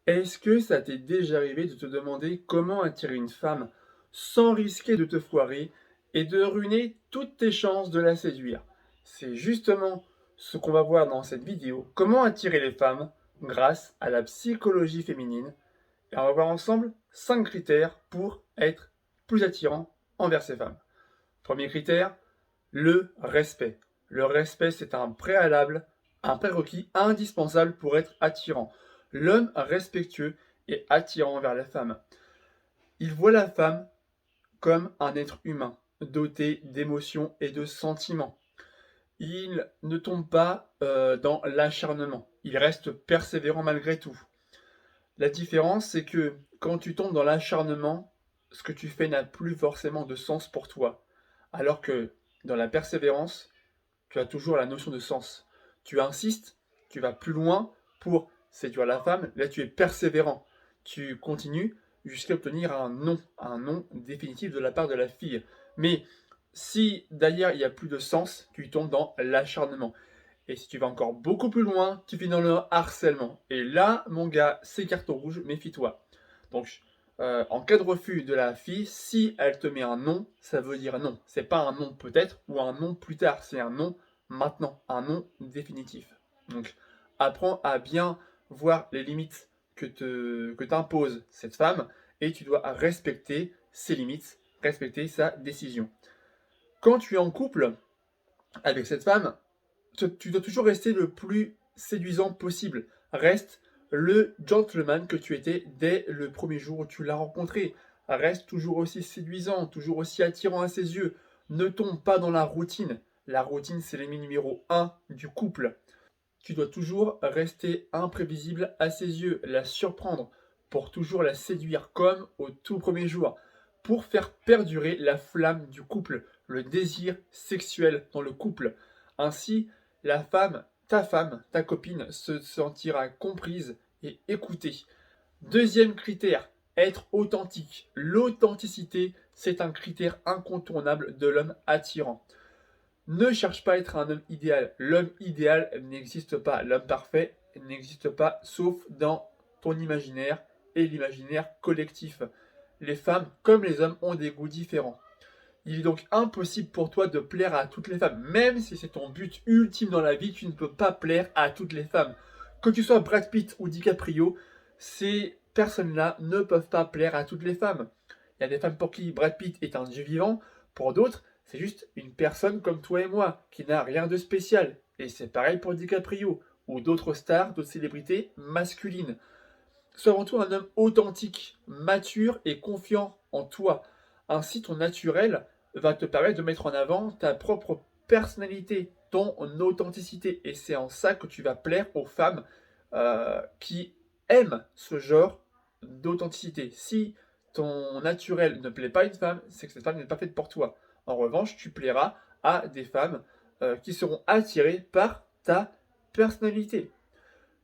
Est-ce que ça t'est déjà arrivé de te demander comment attirer une femme sans risquer de te foirer et de ruiner toutes tes chances de la séduire? C'est justement ce qu'on va voir dans cette vidéo, comment attirer les femmes grâce à la psychologie féminine. Et on va voir ensemble 5 critères pour être plus attirant envers ces femmes. Premier critère, le respect. Le respect, c'est un préalable, un prérequis indispensable pour être attirant. L'homme respectueux est attirant vers la femme. Il voit la femme comme un être humain, doté d'émotions et de sentiments. Il ne tombe pas dans l'acharnement. Il reste persévérant malgré tout. La différence, c'est que quand tu tombes dans l'acharnement, ce que tu fais n'a plus forcément de sens pour toi. Alors que dans la persévérance, tu as toujours la notion de sens. Tu insistes, tu vas plus loin pour séduire la femme. Là, tu es persévérant. Tu continues jusqu'à obtenir un non définitif de la part de la fille. Mais si derrière il n'y a plus de sens, tu tombes dans l'acharnement. Et si tu vas encore beaucoup plus loin, tu finis dans le harcèlement. Et là, mon gars, c'est carton rouge, méfie-toi. Donc, en cas de refus de la fille, si elle te met un non, ça veut dire non. C'est pas un non peut-être ou un non plus tard, c'est un non maintenant, un non définitif. Donc, apprends à bien voir les limites que t'impose cette femme et tu dois respecter ses limites, respecter sa décision. Quand tu es en couple avec cette femme, tu dois toujours rester le plus séduisant possible. Reste le gentleman que tu étais dès le premier jour où tu l'as rencontré. Reste toujours aussi séduisant, toujours aussi attirant à ses yeux. Ne tombe pas dans la routine. La routine, c'est l'ennemi numéro un du couple. Tu dois toujours rester imprévisible à ses yeux, la surprendre, pour toujours la séduire comme au tout premier jour, pour faire perdurer la flamme du couple, le désir sexuel dans le couple. Ainsi, femme, ta copine, se sentira comprise et écoutée. Deuxième critère, être authentique. L'authenticité, c'est un critère incontournable de l'homme attirant. Ne cherche pas à être un homme idéal. L'homme idéal n'existe pas. L'homme parfait n'existe pas, sauf dans ton imaginaire et l'imaginaire collectif. Les femmes, comme les hommes, ont des goûts différents. Il est donc impossible pour toi de plaire à toutes les femmes. Même si c'est ton but ultime dans la vie, tu ne peux pas plaire à toutes les femmes. Que tu sois Brad Pitt ou DiCaprio, ces personnes-là ne peuvent pas plaire à toutes les femmes. Il y a des femmes pour qui Brad Pitt est un dieu vivant, pour d'autres, c'est juste une personne comme toi et moi, qui n'a rien de spécial. Et c'est pareil pour DiCaprio, ou d'autres stars, d'autres célébrités masculines. Sois avant tout un homme authentique, mature et confiant en toi. Ainsi, ton naturel va te permettre de mettre en avant ta propre personnalité, ton authenticité. Et c'est en ça que tu vas plaire aux femmes qui aiment ce genre d'authenticité. Si ton naturel ne plaît pas à une femme, c'est que cette femme n'est pas faite pour toi. En revanche, tu plairas à des femmes qui seront attirées par ta personnalité.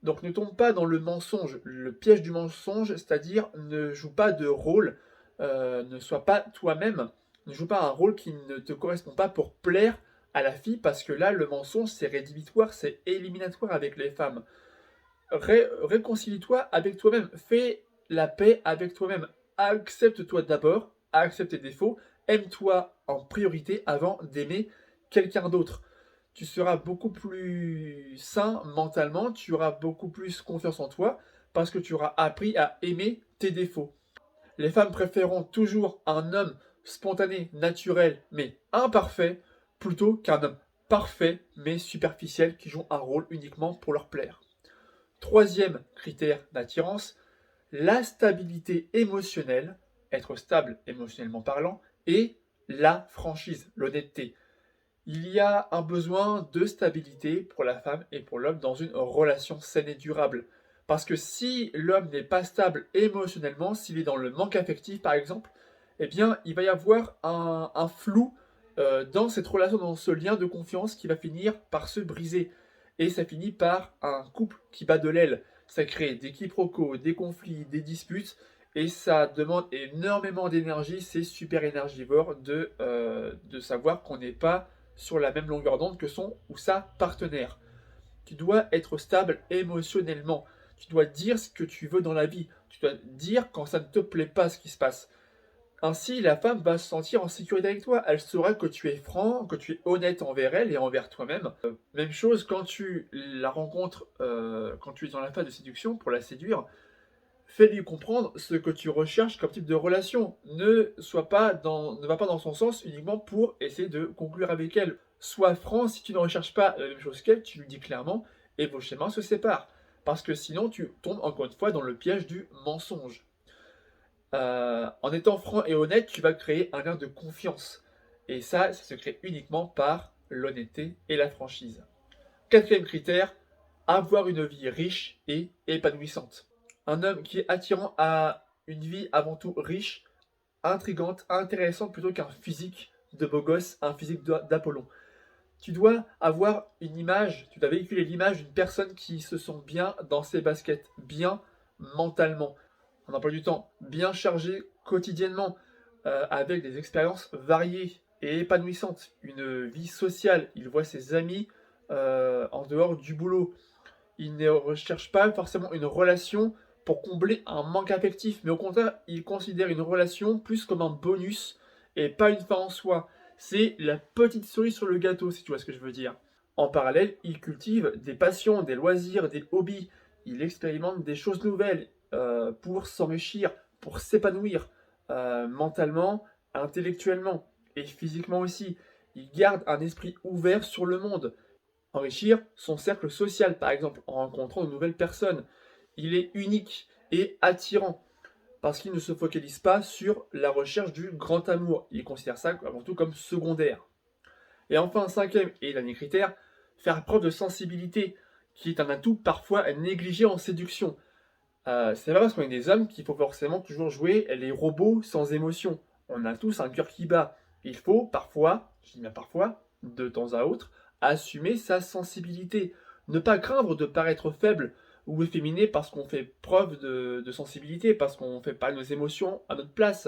Donc ne tombe pas dans le mensonge, le piège du mensonge, c'est-à-dire ne joue pas de rôle, ne sois pas toi-même, ne joue pas un rôle qui ne te correspond pas pour plaire à la fille, parce que là, le mensonge, c'est rédhibitoire, c'est éliminatoire avec les femmes. Réconcilie-toi avec toi-même, fais la paix avec toi-même, accepte-toi d'abord, accepte tes défauts, aime-toi en priorité avant d'aimer quelqu'un d'autre. Tu seras beaucoup plus sain mentalement, tu auras beaucoup plus confiance en toi parce que tu auras appris à aimer tes défauts. Les femmes préféreront toujours un homme spontané, naturel, mais imparfait, plutôt qu'un homme parfait, mais superficiel, qui joue un rôle uniquement pour leur plaire. Troisième critère d'attirance, la stabilité émotionnelle, être stable émotionnellement parlant, et la franchise, l'honnêteté. Il y a un besoin de stabilité pour la femme et pour l'homme dans une relation saine et durable. Parce que si l'homme n'est pas stable émotionnellement, s'il est dans le manque affectif par exemple, eh bien il va y avoir un flou dans cette relation, dans ce lien de confiance qui va finir par se briser. Et ça finit par un couple qui bat de l'aile. Ça crée des quiproquos, des conflits, des disputes, et ça demande énormément d'énergie. C'est super énergivore de savoir qu'on n'est pas sur la même longueur d'onde que son ou sa partenaire. Tu dois être stable émotionnellement. Tu dois dire ce que tu veux dans la vie. Tu dois dire quand ça ne te plaît pas ce qui se passe. Ainsi, la femme va se sentir en sécurité avec toi. Elle saura que tu es franc, que tu es honnête envers elle et envers toi-même. Même chose quand tu la rencontres, quand tu es dans la phase de séduction pour la séduire. Fais-lui comprendre ce que tu recherches comme type de relation. Ne va pas dans son sens uniquement pour essayer de conclure avec elle. Sois franc, si tu ne recherches pas la même chose qu'elle, tu lui dis clairement et vos chemins se séparent. Parce que sinon, tu tombes encore une fois dans le piège du mensonge. En étant franc et honnête, tu vas créer un lien de confiance. Et ça se crée uniquement par l'honnêteté et la franchise. Quatrième critère, avoir une vie riche et épanouissante. Un homme qui est attirant a une vie avant tout riche, intrigante, intéressante plutôt qu'un physique de beau gosse, un physique d'Apollon. Tu dois avoir une image, tu dois véhiculer l'image d'une personne qui se sent bien dans ses baskets, bien mentalement, un emploi du temps bien chargé quotidiennement, avec des expériences variées et épanouissantes, une vie sociale, il voit ses amis en dehors du boulot, il ne recherche pas forcément une relation pour combler un manque affectif, mais au contraire, il considère une relation plus comme un bonus et pas une fin en soi. C'est la petite cerise sur le gâteau, si tu vois ce que je veux dire. En parallèle, il cultive des passions, des loisirs, des hobbies. Il expérimente des choses nouvelles pour s'enrichir, pour s'épanouir mentalement, intellectuellement et physiquement aussi. Il garde un esprit ouvert sur le monde. Enrichir son cercle social, par exemple, en rencontrant de nouvelles personnes. Il est unique et attirant parce qu'il ne se focalise pas sur la recherche du grand amour. Il considère ça avant tout comme secondaire. Et enfin, cinquième et dernier critère, faire preuve de sensibilité, qui est un atout parfois négligé en séduction. C'est pas parce qu'on est des hommes qu'il faut forcément toujours jouer les robots sans émotion. On a tous un cœur qui bat. Il faut parfois, je dis bien parfois, de temps à autre, assumer sa sensibilité. Ne pas craindre de paraître faible ou efféminé parce qu'on fait preuve de sensibilité, parce qu'on fait pas nos émotions à notre place.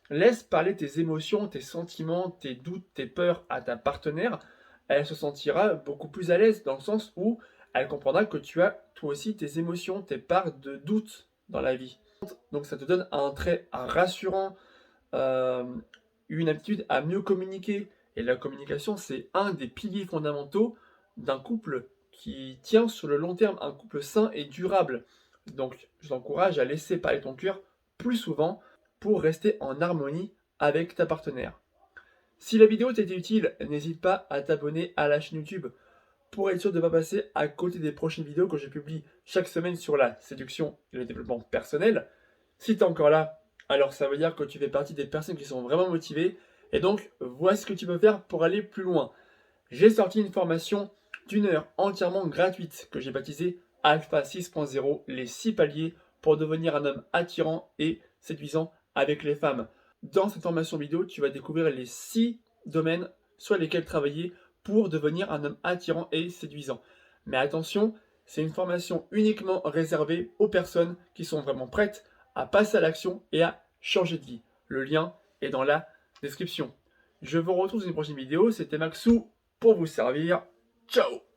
Laisse parler tes émotions, tes sentiments, tes doutes, tes peurs à ta partenaire. Elle se sentira beaucoup plus à l'aise dans le sens où elle comprendra que tu as toi aussi tes émotions, tes parts de doute dans la vie. Donc ça te donne un trait rassurant, euh, une aptitude à mieux communiquer. Et la communication, c'est un des piliers fondamentaux d'un couple qui tient sur le long terme, un couple sain et durable. Donc je t'encourage à laisser parler ton cœur plus souvent pour rester en harmonie avec ta partenaire. Si la vidéo t'a été utile, n'hésite pas à t'abonner à la chaîne YouTube pour être sûr de ne pas passer à côté des prochaines vidéos que je publie chaque semaine sur la séduction et le développement personnel. Si tu es encore là, alors ça veut dire que tu fais partie des personnes qui sont vraiment motivées. Et donc, voici ce que tu peux faire pour aller plus loin. J'ai sorti une formation d'1 heure entièrement gratuite que j'ai baptisée Alpha 6.0, les 6 paliers pour devenir un homme attirant et séduisant avec les femmes. Dans cette formation vidéo, tu vas découvrir les 6 domaines sur lesquels travailler pour devenir un homme attirant et séduisant. Mais attention, c'est une formation uniquement réservée aux personnes qui sont vraiment prêtes à passer à l'action et à changer de vie. Le lien est dans la description. Je vous retrouve dans une prochaine vidéo. C'était Maxou pour vous servir. Ciao!